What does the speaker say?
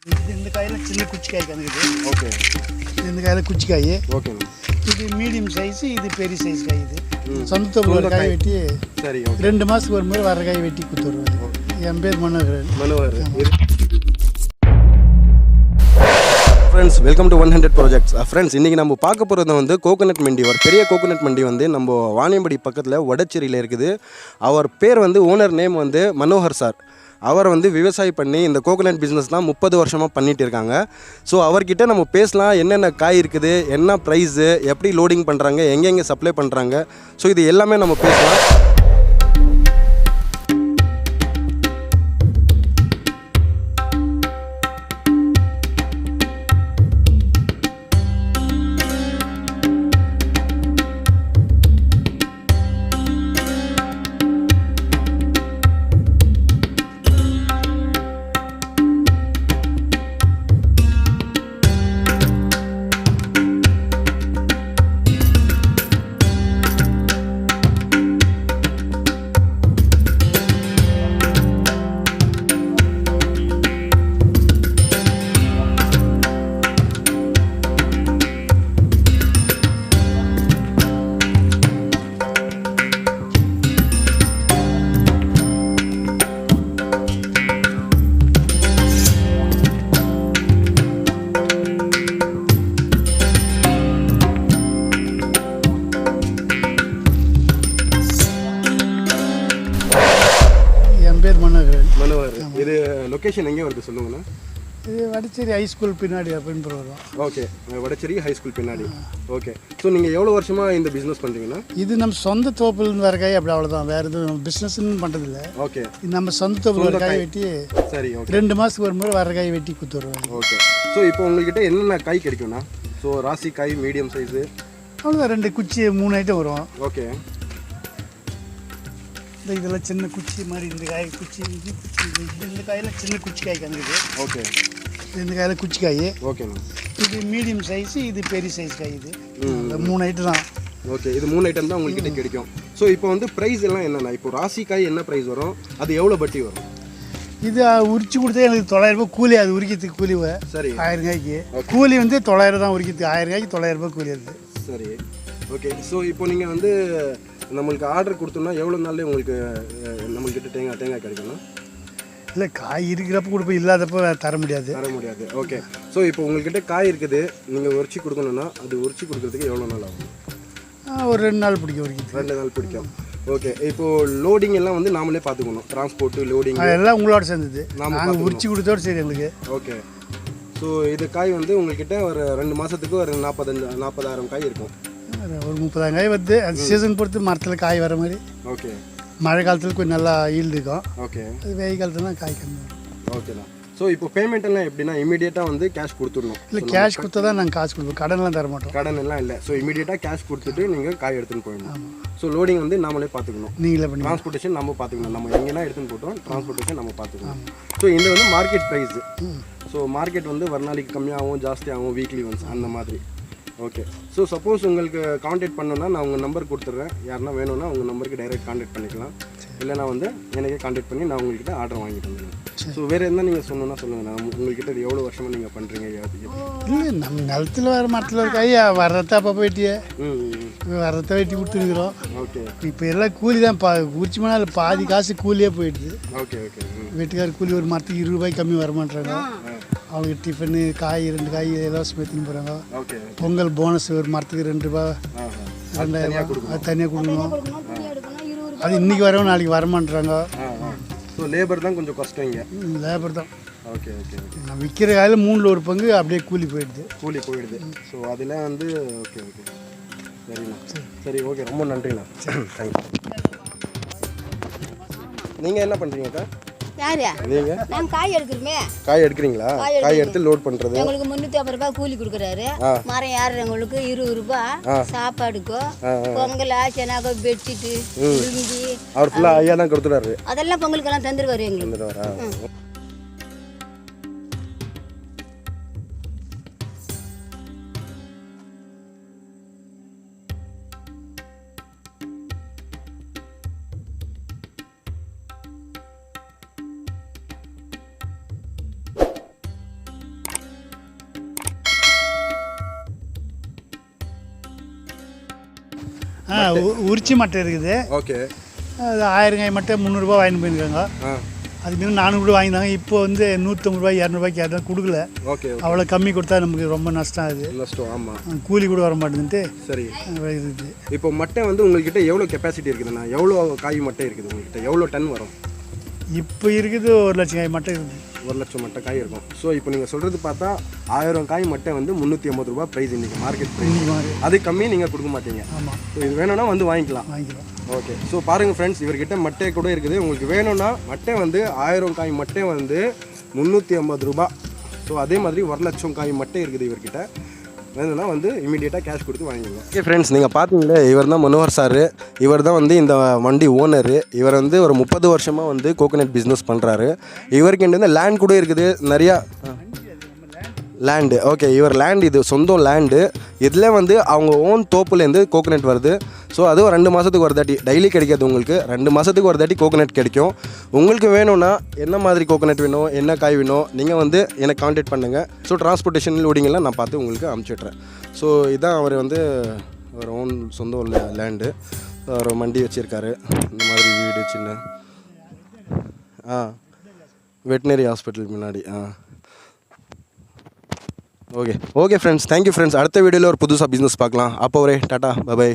இந்த காயில் சின்ன குச்சிக்காய் கணக்குது. ஓகே. இந்த காயில் குச்சிக்காய். ஓகே. இது மீடியம் சைஸு, இது பெரிய சைஸ் காய். இது சொந்த தோப்பு காய் வெட்டி சரி 2 மாதத்துக்கு ஒரு முறை வர காய் வெட்டி கொடுத்துருவேன். என் பேர் Manohar. Friends, welcome to 100 projects. Friends, இன்றைக்கி நம்ம பார்க்க போகிறது வந்து கோகோனட் மண்டி. ஒரு பெரிய கோகோனட் மண்டி வந்து நம்ம வாணியம்பாடி பக்கத்தில் வடச்சேரியில் இருக்குது. அவர் பேர் வந்து ஓனர் நேம் வந்து மனோகர் சார். அவர் வந்து விவசாயம் பண்ணி இந்த கோகோனட் பிஸ்னஸ் தான் 30 வருஷமாக பண்ணிகிட்டு இருக்காங்க. ஸோ அவர்கிட்ட நம்ம பேசலாம், என்னென்ன காய் இருக்குது, என்ன ப்ரைஸு, எப்படி லோடிங் பண்ணுறாங்க, எங்கெங்கே சப்ளை பண்ணுறாங்க. ஸோ இது எல்லாமே நம்ம பேசலாம். மனோகர். இது லொக்கேஷன் எங்கே வருது சொல்லுங்கண்ணா? இது வடச்சேரி ஹை ஸ்கூல் பின்னாடி அப்படின்னு வரும். ஓகே, வடச்சேரி ஹை ஸ்கூல் பின்னாடி. ஓகே. ஸோ நீங்கள் எவ்வளோ வருஷமாக இந்த பிஸ்னஸ் பண்ணுறீங்கன்னா? இது நம்ம சொந்த தோப்புலேருந்து வர காய், அப்படி அவ்வளோதான். வேறு எதுவும் பிஸ்னஸ்ன்னு பண்ணுறதில்ல. ஓகே. இது நம்ம சொந்த தோப்பில் வர காய் வெட்டி சரி ஓகே 2 மாதத்துக்கு ஒரு முறை வர காய் வெட்டி கொடுத்துருவோம். ஓகே. ஸோ இப்போ உங்கள்கிட்ட என்னென்ன காய் கிடைக்கும்ண்ணா? ஸோ ராசி காய், மீடியம் சைஸு, அவ்வளோதான். 2 குச்சி 3 ஐட்டம் வரும். ஓகே. இதெல்லாம் சின்ன குச்சி மாதிரி. இந்த காய் குச்சி, இது குச்சி. இந்த காயில் சின்ன குச்சி காய் கணக்குது. ஓகே. இந்த காயில் குச்சிக்காய். ஓகேண்ணா. இது மீடியம் சைஸு, இது பெரிய சைஸ் காய். இது 3 ஐட்டம் தான். ஓகே. இது 3 ஐட்டம் தான் உங்கள்கிட்ட கிடைக்கும். ஸோ இப்போ வந்து ப்ரைஸ் எல்லாம் என்னென்னா, இப்போ ராசி காய் என்ன ப்ரைஸ் வரும், அது எவ்வளோ பட்டி வரும்? இது உரிச்சு கொடுத்தா எனக்கு 900 ரூபாய் கூலி. அது உரிக்கிறதுக்கு கூலி சரி 1000 காய்க்கு கூலி வந்து 900 தான் உரிக்கிறதுக்கு. 1000 காய்க்கு 900 ரூபாய் கூலி இருக்குது. சரி ஓகே. ஸோ இப்போ நீங்கள் வந்து நம்மளுக்கு ஆர்டர் கொடுத்தோம்னா எவ்வளோ நாள்லேயே உங்களுக்கு நம்மள்கிட்ட தேங்காய் கிடைக்கணும்? இல்லை, காய் இருக்கிறப்ப கொடுப்போம், இல்லாதப்போ தர முடியாது. ஓகே. ஸோ இப்போ உங்கள்கிட்ட காய் இருக்குது, நீங்கள் உரிச்சு கொடுக்கணுன்னா அது உரிச்சு கொடுக்குறதுக்கு எவ்வளோ நாள் ஆகும்? ஒரு 2 நாள் பிடிக்கும் உரிக்கிறது. 2 நாள் பிடிக்கும். ஓகே. இப்போது லோடிங் எல்லாம் வந்து நாமளே பார்த்துக்கணும், டிரான்ஸ்போர்ட்டு, லோடிங் எல்லாம் உங்களோட சேர்ந்தது. நாங்கள் உரிச்சு கொடுத்தோடு சரி எங்களுக்கு. ஓகே. ஸோ இது காய் வந்து உங்கள்கிட்ட ஒரு 2 மாதத்துக்கு ஒரு 40,000 காய் இருக்கும். ஒரு 30,000 காய் வருது. அது சீசன் பொறுத்து மரத்தில் காய் வர மாதிரி. ஓகே. மழை காலத்தில் கொஞ்சம் நல்லா ஈல்டு இருக்கும். ஓகே. அது வெயில் காலத்துலாம் காய் கம்மி வரும். ஓகேண்ணா. ஸோ இப்போ பேமெண்ட் எல்லாம் எப்படின்னா இமீடியட்டாக வந்து கேஷ் கொடுத்துடணும்? இல்லை, கேஷ் கொடுத்தா தான் நாங்கள் காசு கொடுப்போம். கடன்லாம் தர மாட்டோம். கடன் எல்லாம் இல்லை. ஸோ இமீடியட்டாக கேஷ் கொடுத்துட்டு நீங்கள் காய் எடுத்துன்னு போயிடணும். ஸோ லோடிங் வந்து நாமளே பார்த்துக்கணும், நீங்களே பண்ணி. டிரான்ஸ்போர்ட்டேஷன் நம்ம பார்த்துக்கணும். நம்ம எங்கேனா எடுத்துன்னு போட்டோம், டிரான்ஸ்போர்ட்டேஷன் நம்ம பார்த்துக்கணும். ஸோ இது வந்து மார்க்கெட் ப்ரைஸு. ஸோ மார்க்கெட் வந்து ஒரு நாளைக்கு கம்மியாகவும் ஜாஸ்தியாகவும் வீக்லி ஒன்ஸ் அந்த மாதிரி. ஓகே. ஸோ சப்போஸ் உங்களுக்கு காண்டாக்ட் பண்ணணுன்னா நான் உங்கள் நம்பர் கொடுத்துட்றேன். யாருன்னா வேணும்னா உங்கள் நம்பருக்கு டைரெக்ட் காண்டாக்ட் பண்ணிக்கலாம். இல்லைனா வந்து எனக்கே காண்டாக்ட் பண்ணி நான் உங்கள்கிட்ட ஆர்டர் வாங்கிட்டு வந்துடுவேன். ஸோ வேறு என்ன நீங்கள் சொன்னோன்னா சொல்லுங்கள். நான் உங்கள்கிட்ட எவ்வளோ வருஷமாக நீங்கள் பண்ணுறீங்க? இல்லை, நம்ம நிலத்தில் வர மரத்தில் இருக்க ஐயா வர்றத அப்போ வெட்டியே வர்றத வெட்டி கொடுத்துருக்குறோம். ஓகே. இப்போ எல்லாம் கூலி தான். உரிச்சு போனால் பாதி காசு கூலியே போயிடுது. ஓகே. ஓகே. வெட்டுக்கார கூலி ஒரு மரத்துக்கு 20 ரூபாய் கம்மி வரமாட்டாங்க. அவங்க டிஃபனு, காய் 2 காய் இலவசம் எடுத்துன்னு போகிறாங்க. ஓகே. பொங்கல் போனஸ் ஒரு மரத்துக்கு 2 ரூபாய் 2000 அது தனியாக கொடுக்கணும். அது இன்றைக்கி வரவும் நாளைக்கு வரமாட்டாங்க. ஸோ லேபர் தான் கொஞ்சம் கஷ்டம் இங்கே. லேபர் தான். ஓகே. ஓகே. நான் விற்கிற காயில் 3ல் ஒரு பங்கு அப்படியே கூலி போயிடுது. ஸோ அதில் வந்து ஓகே. ஓகே. சரிண்ணா. சரி ஓகே. ரொம்ப நன்றிண்ணா. தேங்க்யூ. நீங்கள் என்ன பண்ணுறீங்கக்கா? யாரு? நீங்க? நான் காய் எடுக்கிறோமே. காய் எடுக்கிறீங்களா? காய் எடுத்து லோட் பண்றது. உங்களுக்கு 350 ரூபாய் கூலி கொடுக்குறாரு. மரம் ஏறுறவங்களுக்கு 20 ரூபாய் சாப்பாடுக்கும், பொங்கல், செனாக்கோ, பெட்ஷீட், லுங்கி. அவர் ஃபுல்லா ஐயா தான் கொடுத்துறாரு. அதெல்லாம் பொங்கலுக்கெல்லாம் தந்துருவாரு எங்களுக்கு. உரிச்சி மட்டை இருக்குது. ஓகே. அது 1000 காய் மட்டை 300 ரூபா வாங்கிட்டு போயிருக்காங்க. அதுக்கு முன்ன 400 கூட வாங்கினாங்க. இப்போ வந்து 150 ரூபாய் 200 ரூபாய்க்கு யாரும் கொடுக்கல. ஓகே. அவ்வளோ கம்மி கொடுத்தா நமக்கு ரொம்ப நஷ்டம் ஆகுது. நஷ்டம். ஆமாம். கூலி கூட வர மாட்டேங்குது. சரி. இருக்குது. இப்போ மட்டை வந்து உங்கள்கிட்ட எவ்வளோ கெப்பாசிட்டி இருக்குதுண்ணா? எவ்வளோ காய் மட்டை இருக்குது உங்கள்கிட்ட? எவ்வளோ டன் வரும்? இப்போ இருக்குது 1 லட்சம் காய் மட்டை இருக்குது. 1 லட்சம் மட்டை காய் இருக்கும். ஸோ இப்போ நீங்கள் சொல்கிறது பார்த்தா 1000 காய் மட்டை வந்து 350 ரூபா ப்ரைஸ் இன்றைக்கி மார்க்கெட் ப்ரைஸ். அது கம்மி நீங்கள் கொடுக்க மாட்டீங்க. ஆமாம். ஸோ இது வேணும்னா வந்து வாங்கிக்கலாம். ஓகே. ஸோ பாருங்கள் ஃப்ரெண்ட்ஸ், இவர்கிட்ட மட்டை கூட இருக்குது. உங்களுக்கு வேணும்னா மட்டை வந்து 1000 காய் மட்டை வந்து 350 ரூபா. ஸோ அதே மாதிரி 1 லட்சம் காய் மட்டை இருக்குது இவர்கிட்ட. வேணும்னா வந்து இமீடியட்டாக கேஷ் கொடுத்து வாங்கிக்கலாம். ஓகே ஃப்ரெண்ட்ஸ், நீங்கள் பார்த்தீங்களே இவர் தான் மனோகர் சார். இவர் தான் வந்து இந்த வண்டி ஓனரு. இவர் வந்து ஒரு 30 வருஷமாக வந்து கோகோனட் பிஸ்னஸ் பண்ணுறாரு. இவருக்கு வந்து லேண்ட் கூட இருக்குது நிறையா. லேண்டு. ஓகே. இவர் லேண்ட், இது சொந்தம் லேண்டு. இதில் வந்து அவங்க ஓன் தோப்புலேருந்து கோகோனட் வருது. ஸோ அதுவும் 2 மாதத்துக்கு ஒரு தாட்டி டெய்லி கிடைக்காது உங்களுக்கு. 2 மாதத்துக்கு ஒரு தாட்டி கோகோனட் கிடைக்கும். உங்களுக்கு வேணும்னா என்ன மாதிரி கோகோனட் வேணும், என்ன காய் வேணும், நீங்கள் வந்து எனக்கு கான்டாக்ட் பண்ணுங்கள். ஸோ டிரான்ஸ்போர்ட்டேஷன் லோடிங்கெல்லாம் நான் பார்த்து உங்களுக்கு அனுப்பிச்சிட்றேன். ஸோ இதான் அவர் வந்து ஒரு ஓன் சொந்தம் லேண்டு. அவர் மண்டி வச்சுருக்காரு. இந்த மாதிரி வீடு சின்ன வெட்டினரி ஹாஸ்பிட்டல் முன்னாடி. Okay. Okay friends, thank you friends. அடுத்த வீடியோவில் ஒரு புதுசாக பிஸ்னஸ் பார்க்கலாம். அப்போ ஒரே டாட்டா, பை.